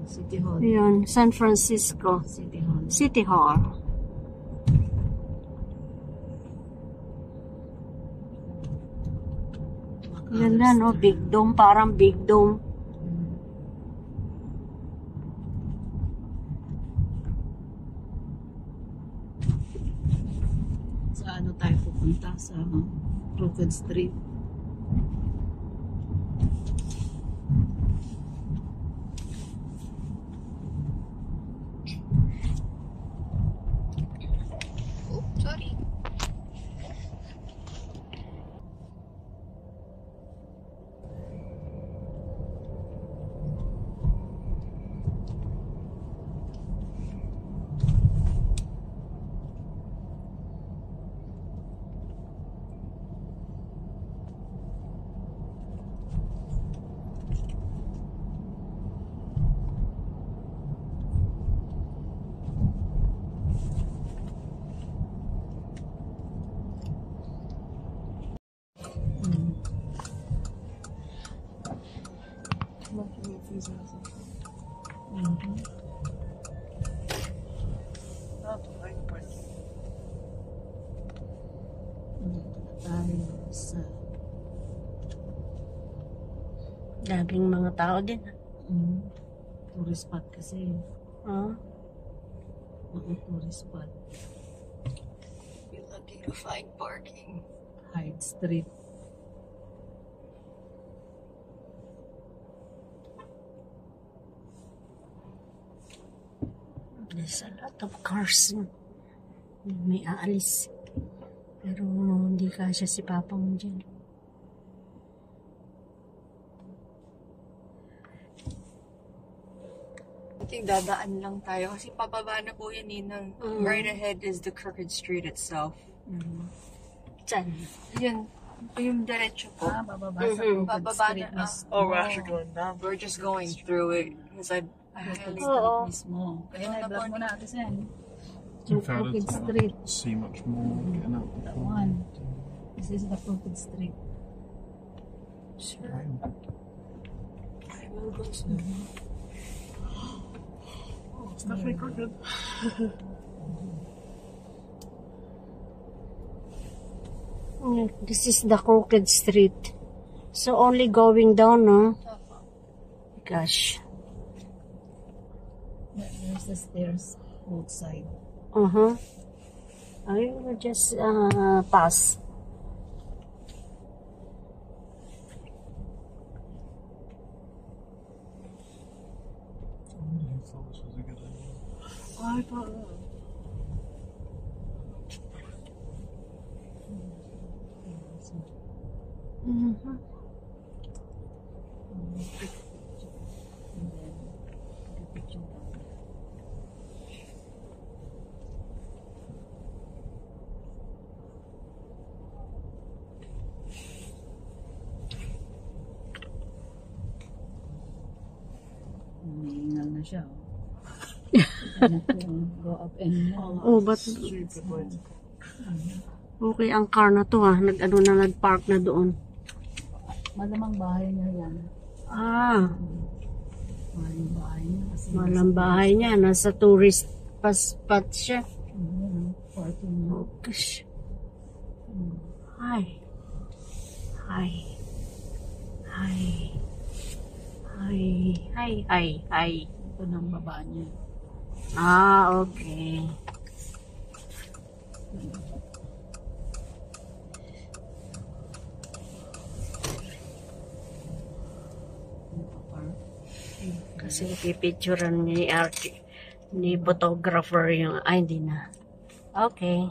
City Hall. Yun, San Francisco. City Hall. City Hall. Ganda, no? Big Dome. Parang Big Dome. Sa ano tayo pupunta? Sa Crooked Street. Oh, sorry. Daming mga tao din. Tourist spot kasi. Tourist spot. You're lucky to find parking. Hyde Street. There's a lot of cars. May aalis. Pero hindi kasya si Papa mo dyan. I think dadaan lang tayo kasi pababa na po yan ng right ahead is the Crooked Street itself. Diyan. Yan. Yung diretso po. Bababa sa Crooked Bababa Street na. We're just going through it. Because I highly mismo. Kaya na-vlog mo na ate Sen. In fact, Crooked I Street. don't see much more getting up. That one. This is the Crooked Street. Sure. I will go soon. It's definitely crooked. This is the Crooked Street. So only going down, no? Gosh. There's the stairs both sides. I will just pass. I thought this was a good idea. I thought Umiingal na siya. Go up and But Stupid way to okay ang car na to ha. Nag-park na doon. malamang bahay niya yan. Malamang bahay niya. Kasi Malang bahay niya. Nasa tourist spot siya. parking niya. Oh, gosh. Hi. Hi. Hi. Hi. Hi. Hi. Hi. Ito na ang baba niya. Okay. Kasi pipicturean ni ni photographer yung, hindi na. Okay.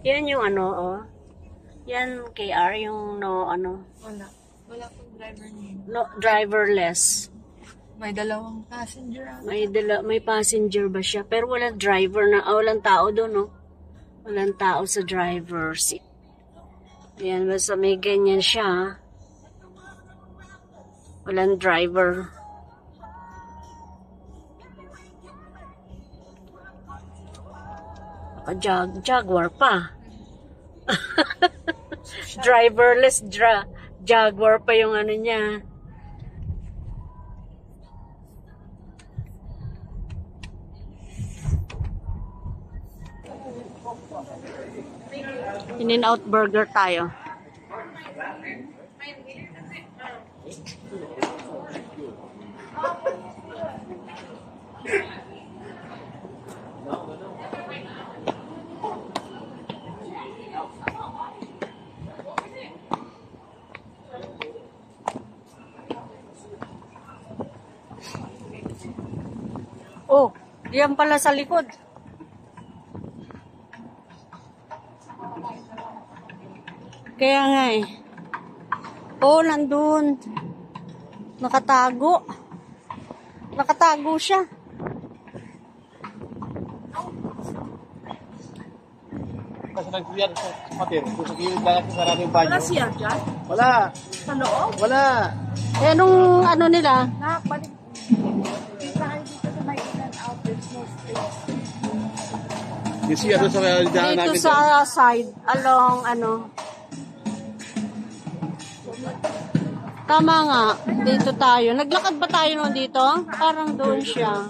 Yan yung yan KR yung Wala. Wala pong driver niya. driverless. May dalawang passenger. May passenger ba siya? Pero walang driver na, walang tao doon, no? Walang tao sa driver seat. Ayan, basta may ganyan siya. Walang driver. Jaguar pa. Driverless Jaguar pa yung ano niya. In-N-Out Burger tayo. Oh, diyan pala sa likod. Kaya nga eh. Oh, nandun. Nakatago. Nakatago siya. Kasi nag-clear sa patir. Kung sa gilid lang sa sarado yung banyo. Wala siya dyan? Wala. Sa loob? Wala. Eh, nung ano nila? Nakabalik. Kahit dito sa may in-and-out, there's no space. Yung siya doon sa daan Dito namin. sa side, along ano. Tama nga, dito tayo. Naglakad ba tayo nung dito? Parang doon siya.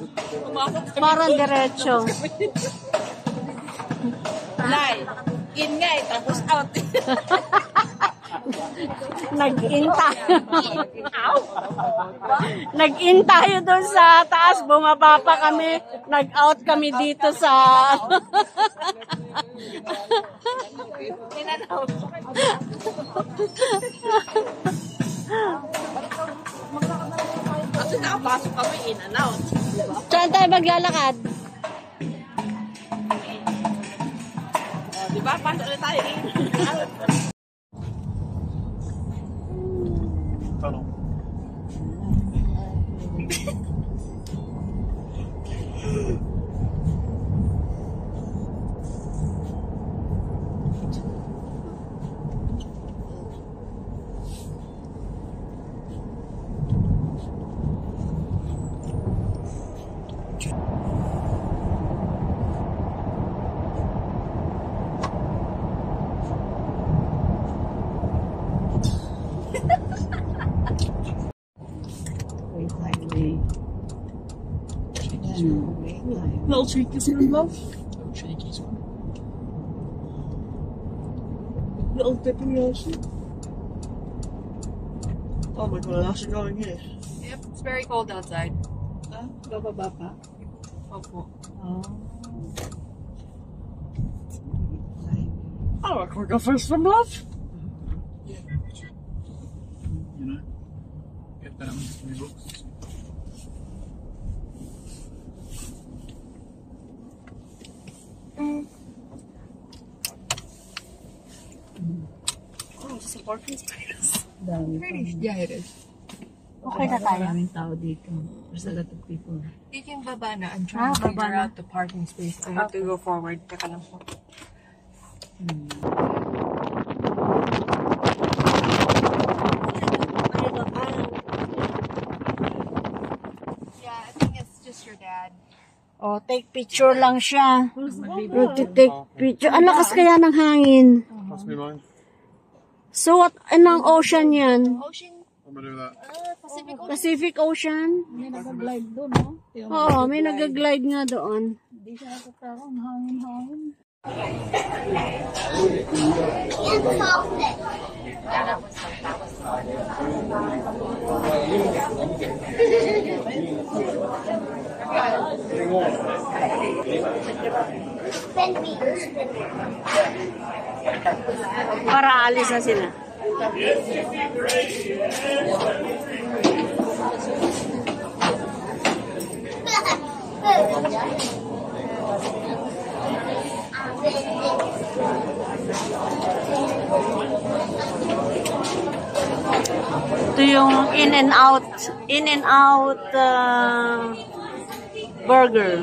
Parang diretso. Lai, in nga eh, tapos out. Nag-in tayo. Nag-in tayo doon sa taas. Bumaba pa kami. Nag-out kami dito sa... Kasi nakapasok kami in and out. Saan tayo maglalakad? Diba? Pasok ulit tayo in. Tanong. Little cheekies in love. Little cheekies. Little dip in the ocean. Oh my god, how's it going here? Yep, it's very cold outside. Ah, bababa pa? Opo. Oh. Oh, a quick first from love. Yeah. You know, get down to 3 books. Oh, it's just a parking space. Dami Pretty, yeah, it is. Okay na tayo. Maraming tao dito. There's a lot of people. You can baba na. I'm trying to baba figure na. out the parking space. I have to go forward. Teka lang po. Yeah, I think it's just your dad. Oh, take picture lang siya. Take picture. Ang lakas kaya ng hangin. Pass me mine. So, what? Anong ocean yan? Ocean, I'm gonna do that. Pacific Ocean. Pacific Ocean? May nag-glide doon, no? Oo, may nag-glide nga doon. Hindi siya nagkakaroon. Hangin-hangin. Para alis na sila. Ito yung In-N-Out burger.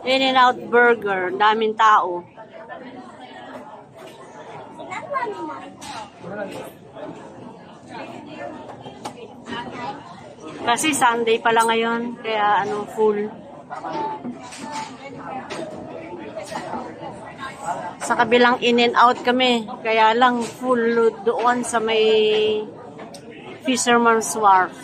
In-N-Out burger. Daming tao. Kasi Sunday pala ngayon, kaya full. Sa kabilang in and out kami. Kaya lang full load doon sa may Fisherman's Wharf.